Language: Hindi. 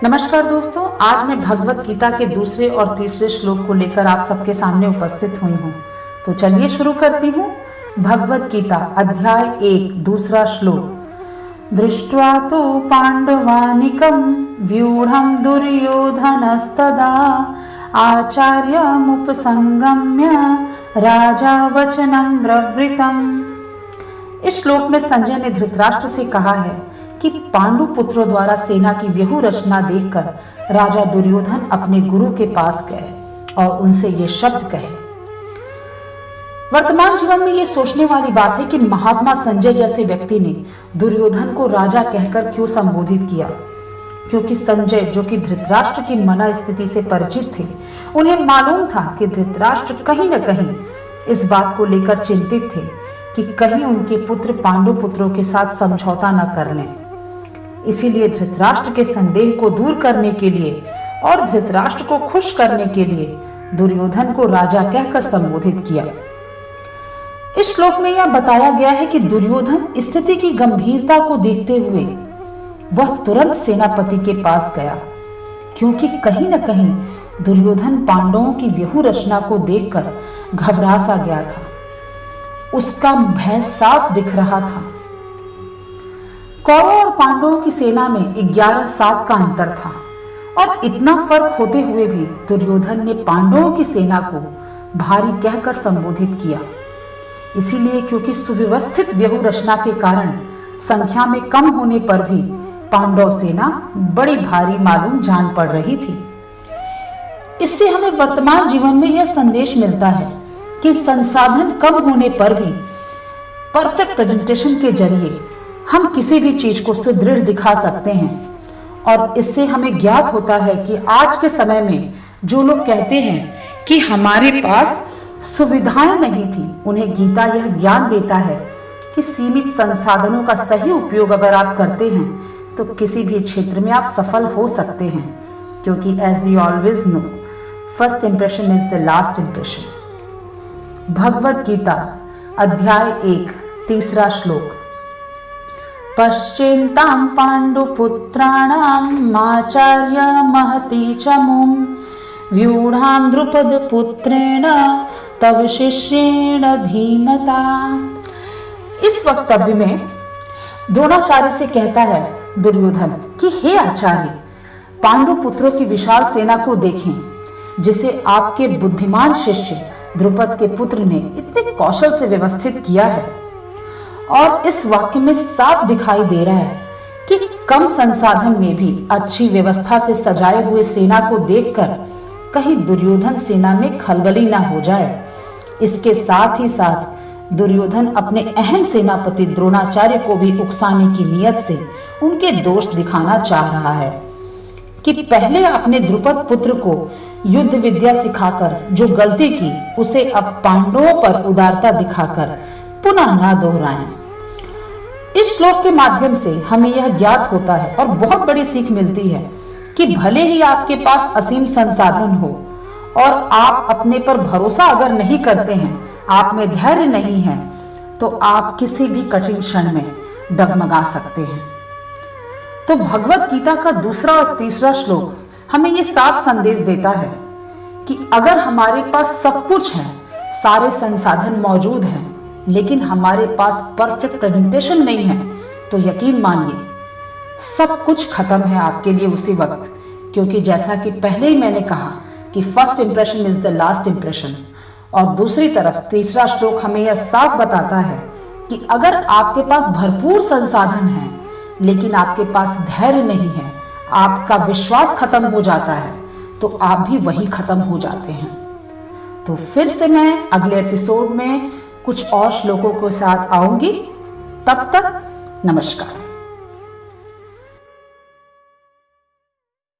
नमस्कार दोस्तों, आज मैं भगवत गीता के दूसरे और तीसरे श्लोक को लेकर आप सबके सामने उपस्थित हुई हूँ। तो चलिए शुरू करती हूँ। भगवत गीता अध्याय 1 दूसरा श्लोक। दृष्ट्वा तो पांडवानिकं व्यूढ़ं दुर्योधनस्तदा आचार्यमुपसंगम्य राजा वचनं ब्रवीतम्। इस श्लोक में संजय ने धृतराष्ट्र से कहा है कि पांडु पुत्रों द्वारा सेना की व्यू रचना देखकर राजा दुर्योधन अपने गुरु के पास गए और उनसे ये शब्द कहे। वर्तमान जीवन में ये सोचने वाली बात है कि महात्मा संजय जैसे व्यक्ति ने दुर्योधन को राजा कहकर क्यों संबोधित किया, क्योंकि संजय जो कि धृतराष्ट्र की मना स्थिति से परिचित थे, उन्हें मालूम था कि धृतराष्ट्र कहीं न कहीं इस बात को लेकर चिंतित थे कि कहीं उनके पुत्र पांडु पुत्रों के साथ समझौता न कर लें। इसीलिए धृतराष्ट्र के संदेह को दूर करने के लिए और धृतराष्ट्र को खुश करने के लिए दुर्योधन को राजा कहकर संबोधित किया। इस श्लोक में यह बताया गया है कि दुर्योधन स्थिति की गंभीरता को देखते हुए वह तुरंत सेनापति के पास गया, क्योंकि कहीं न कहीं दुर्योधन पांडवों की व्यू रचना को देखकर घबरा सा गया था। उसका भय साफ दिख रहा था। कौरवों और पांडवों की सेना में 11-7 का अंतर था और इतना फर्क होते हुए भी दुर्योधन ने पांडवों की सेना को भारी कहकर संबोधित किया। इसीलिए क्योंकि सुव्यवस्थित व्यू रचना के कारण संख्या में कम होने पर भी पांडव सेना बड़ी भारी मालूम जान पड़ रही थी। इससे हमें वर्तमान जीवन में यह संदेश मिलता है कि संसाधन कम होने पर भी परफेक्ट प्रेजेंटेशन के जरिए हम किसी भी चीज को सुदृढ़ दिखा सकते हैं। और इससे हमें ज्ञात होता है कि आज के समय में जो लोग कहते हैं कि हमारे पास सुविधाएं नहीं थी, उन्हें गीता यह ज्ञान देता है कि सीमित संसाधनों का सही उपयोग अगर आप करते हैं तो किसी भी क्षेत्र में आप सफल हो सकते हैं, क्योंकि as we always know first impression is the last impression. Bhagavad Gita अध्याय 1 तीसरा श्लोक। पश्चिन्तां पाण्डुपुत्राणाम् आचार्य महती च मुं व्यूढ़ां द्रुपदपुत्रेण तव शिष्येण धीमता। इस वक्तव्य में द्रोणाचार्य से कहता है दुर्योधन कि हे आचार्य, पांडु पुत्रों की विशाल सेना को देखें, जिसे आपके बुद्धिमान शिष्य द्रुपद के पुत्र ने इतने कौशल से व्यवस्थित किया है। और इस वाक्य में साफ दिखाई दे रहा है कि कम संसाधन में भी अच्छी व्यवस्था से सजाए हुए सेना को देखकर कहीं दुर्योधन सेना में खलबली ना हो जाए। इसके साथ ही साथ दुर्योधन अपने अहम सेनापति द्रोणाचार्य को भी उकसाने की नियत से उनके दोष दिखाना चाह रहा है कि पहले अपने द्रुपद पुत्र को युद्ध विद्या सिखाकर जो गलती की, उसे अब पांडवों पर उदारता दिखाकर पुनः न दोहराएं। इस श्लोक के माध्यम से हमें यह ज्ञात होता है और बहुत बड़ी सीख मिलती है कि भले ही आपके पास असीम संसाधन हो और आप अपने पर भरोसा अगर नहीं करते हैं, आप में धैर्य नहीं है, तो आप किसी भी कठिन क्षण में डगमगा सकते हैं। तो भगवत गीता का दूसरा और तीसरा श्लोक हमें ये साफ संदेश देता है कि अगर हमारे पास सब कुछ है, सारे संसाधन मौजूद हैं, लेकिन हमारे पास परफेक्ट प्रेजेंटेशन नहीं है, तो यकीन मानिए सब कुछ खत्म है आपके लिए उसी वक्त। क्योंकि जैसा कि पहले ही मैंने कहा कि first impression is the last impression. और दूसरी तरफ तीसरा श्लोक हमें यह साफ बताता है कि अगर आपके पास भरपूर संसाधन है लेकिन आपके पास धैर्य नहीं है, आपका विश्वास खत्म हो जाता है, तो आप भी वहीं खत्म हो जाते हैं। तो फिर से मैं अगले एपिसोड में कुछ और श्लोकों के साथ आऊंगी। तब तक नमस्कार।